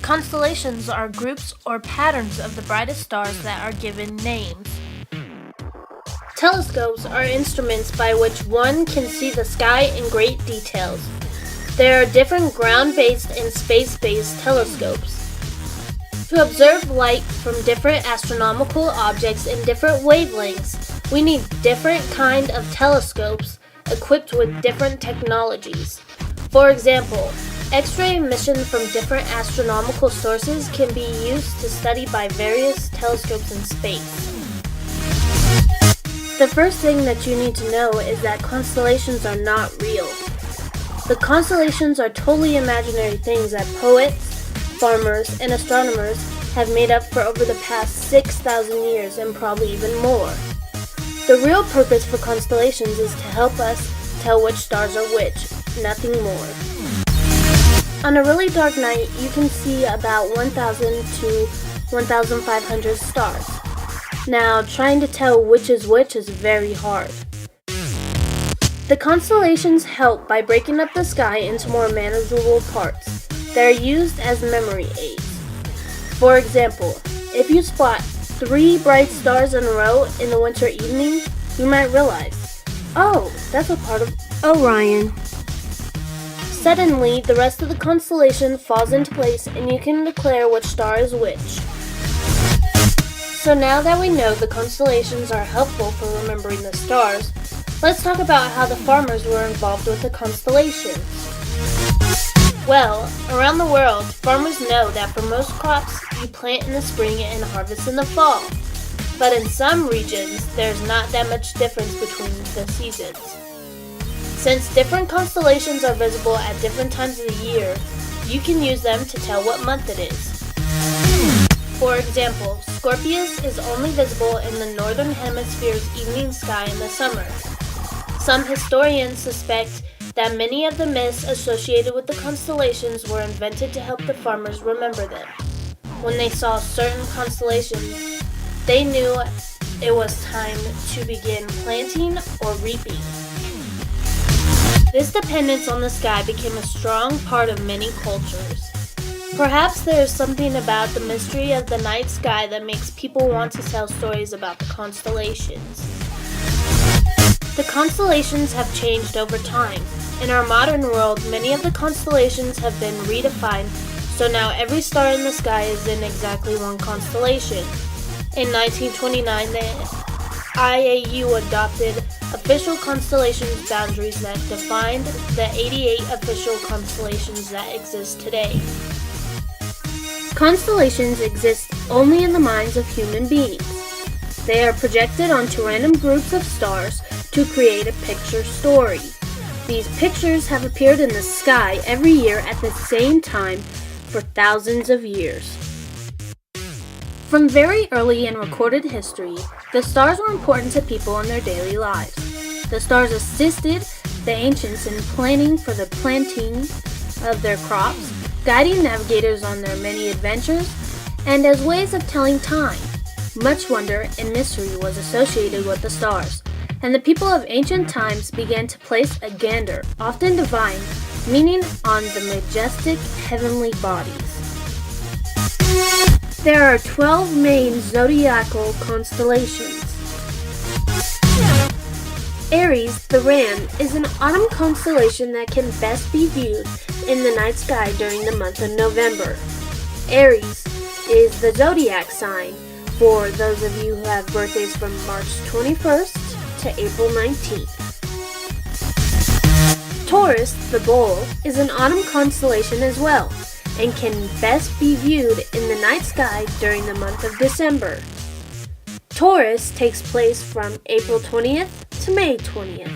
Constellations are groups or patterns of the brightest stars that are given names. Telescopes are instruments by which one can see the sky in great details. There are different ground-based and space-based telescopes. To observe light from different astronomical objects in different wavelengths, we need different kind of telescopes equipped with different technologies. For example, X-ray emission from different astronomical sources can be used to study by various telescopes in space. The first thing that you need to know is that constellations are not real. The constellations are totally imaginary things that poets, farmers, and astronomers have made up for over the past 6,000 years and probably even more. The real purpose for constellations is to help us tell which stars are which, nothing more. On a really dark night, you can see about 1,000 to 1,500 stars. Now, trying to tell which is very hard. The constellations help by breaking up the sky into more manageable parts. They are used as memory aids. For example, if you spot 3 bright stars in a row in the winter evening, you might realize, oh, that's a part of Orion. Suddenly, the rest of the constellation falls into place and you can declare which star is which. So now that we know the constellations are helpful for remembering the stars, let's talk about how the farmers were involved with the constellations. Well, around the world, farmers know that for most crops, you plant in the spring and harvest in the fall. But in some regions, there's not that much difference between the seasons. Since different constellations are visible at different times of the year, you can use them to tell what month it is. For example, Scorpius is only visible in the northern hemisphere's evening sky in the summer. Some historians suspect that many of the myths associated with the constellations were invented to help the farmers remember them. When they saw certain constellations, they knew it was time to begin planting or reaping. This dependence on the sky became a strong part of many cultures. Perhaps there is something about the mystery of the night sky that makes people want to tell stories about the constellations. The constellations have changed over time. In our modern world, many of the constellations have been redefined, so now every star in the sky is in exactly one constellation. In 1929, the IAU adopted official constellations boundaries that defined the 88 official constellations that exist today. Constellations exist only in the minds of human beings. They are projected onto random groups of stars to create a picture story. These pictures have appeared in the sky every year at the same time for thousands of years. From very early in recorded history, the stars were important to people in their daily lives. The stars assisted the ancients in planning for the planting of their crops, guiding navigators on their many adventures, and as ways of telling time. Much wonder and mystery was associated with the stars, and the people of ancient times began to place a gander, often divine, meaning on the majestic heavenly bodies. There are 12 main zodiacal constellations. Aries, the ram, is an autumn constellation that can best be viewed in the night sky during the month of November. Aries is the zodiac sign for those of you who have birthdays from March 21st to April 19th. Taurus, the bull, is an autumn constellation as well, and can best be viewed in the night sky during the month of December. Taurus takes place from April 20th to May 20th.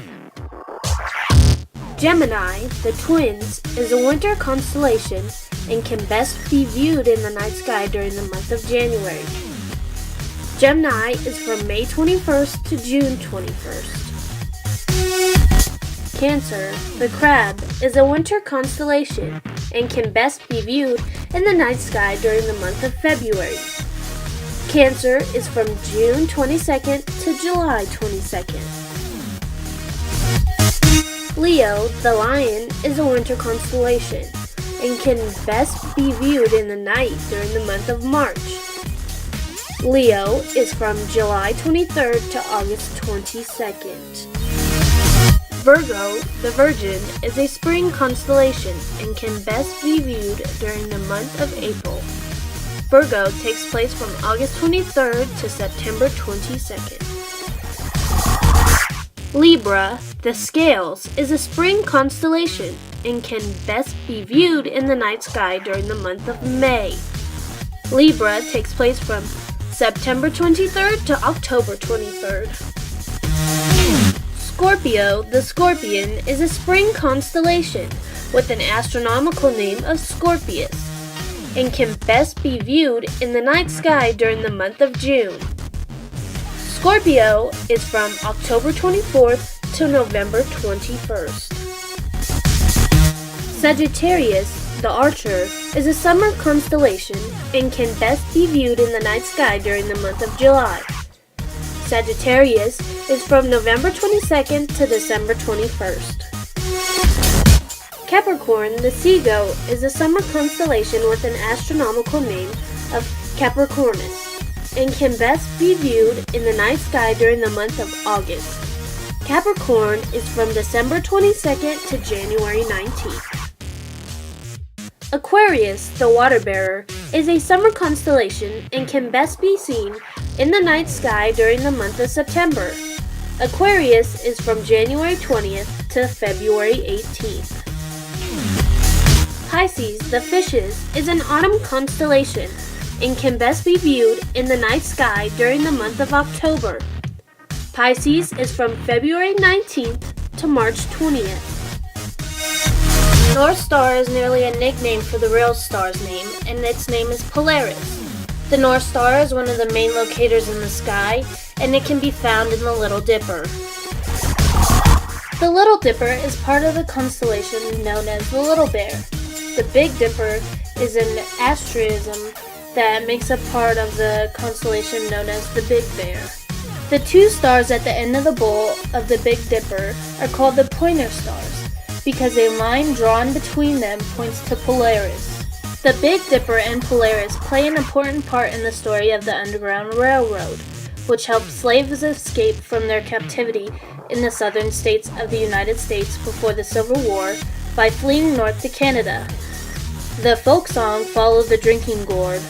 Gemini, the twins, is a winter constellation and can best be viewed in the night sky during the month of January. Gemini is from May 21st to June 21st. Cancer, the crab, is a winter constellation and can best be viewed in the night sky during the month of February. Cancer is from June 22nd to July 22nd. Leo, the lion, is a winter constellation and can best be viewed in the night during the month of March. Leo is from July 23rd to August 22nd. Virgo, the Virgin, is a spring constellation and can best be viewed during the month of April. Virgo takes place from August 23rd to September 22nd. Libra, the Scales, is a spring constellation and can best be viewed in the night sky during the month of May. Libra takes place from September 23rd to October 23rd. Scorpio, the Scorpion, is a spring constellation with an astronomical name of Scorpius and can best be viewed in the night sky during the month of June. Scorpio is from October 24th to November 21st. Sagittarius, the Archer, is a summer constellation and can best be viewed in the night sky during the month of July. Sagittarius is from November 22nd to December 21st. Capricorn, the Seagoat, is a summer constellation with an astronomical name of Capricornus and can best be viewed in the night sky during the month of August. Capricorn is from December 22nd to January 19th. Aquarius, the Water Bearer, is a summer constellation and can best be seen in the night sky during the month of September. Aquarius is from January 20th to February 18th. Pisces, the Fishes, is an autumn constellation and can best be viewed in the night sky during the month of October. Pisces is from February 19th to March 20th. North Star is nearly a nickname for the real star's name, and its name is Polaris. The North Star is one of the main locators in the sky, and it can be found in the Little Dipper. The Little Dipper is part of the constellation known as the Little Bear. The Big Dipper is an asterism that makes up part of the constellation known as the Big Bear. The two stars at the end of the bowl of the Big Dipper are called the pointer stars because a line drawn between them points to Polaris. The Big Dipper and Polaris play an important part in the story of the Underground Railroad, which helped slaves escape from their captivity in the southern states of the United States before the Civil War by fleeing north to Canada. The folk song Follow the Drinking Gourd,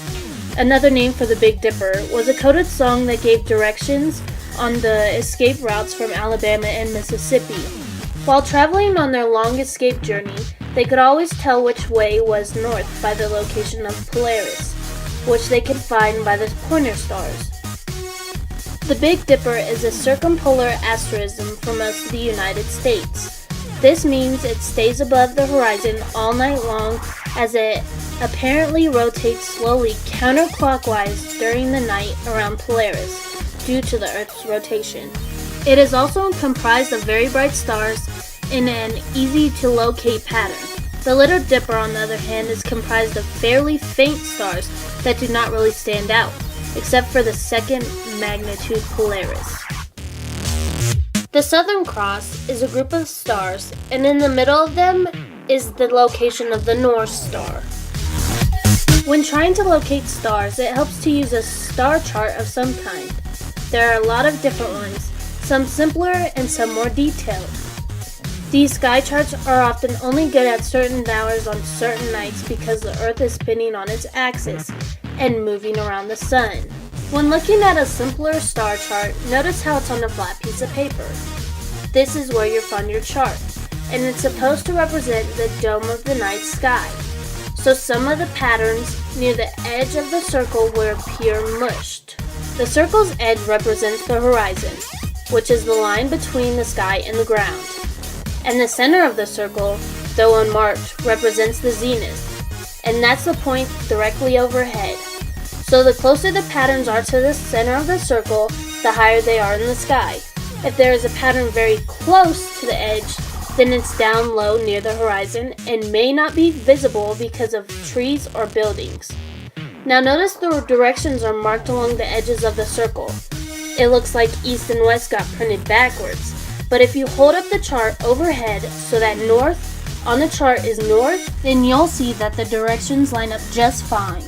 another name for the Big Dipper, was a coded song that gave directions on the escape routes from Alabama and Mississippi. While traveling on their long escape journey, they could always tell which way was north by the location of Polaris, which they could find by the pointer stars. The Big Dipper is a circumpolar asterism for most of the United States. This means it stays above the horizon all night long as it apparently rotates slowly counterclockwise during the night around Polaris due to the Earth's rotation. It is also comprised of very bright stars in an easy-to-locate pattern. The Little Dipper, on the other hand, is comprised of fairly faint stars that do not really stand out, except for the second magnitude Polaris. The Southern Cross is a group of stars, and in the middle of them is the location of the North Star. When trying to locate stars, it helps to use a star chart of some kind. There are a lot of different ones, some simpler and some more detailed. These sky charts are often only good at certain hours on certain nights because the Earth is spinning on its axis and moving around the sun. When looking at a simpler star chart, notice how it's on a flat piece of paper. This is where you'll find your chart, and it's supposed to represent the dome of the night sky. So some of the patterns near the edge of the circle will appear mushed. The circle's edge represents the horizon, which is the line between the sky and the ground. And the center of the circle, though unmarked, represents the zenith, and that's the point directly overhead. So the closer the patterns are to the center of the circle, the higher they are in the sky. If there is a pattern very close to the edge, then it's down low near the horizon and may not be visible because of trees or buildings. Now notice the directions are marked along the edges of the circle. It looks like east and west got printed backwards, but if you hold up the chart overhead so that north, on the chart is north, then you'll see that the directions line up just fine.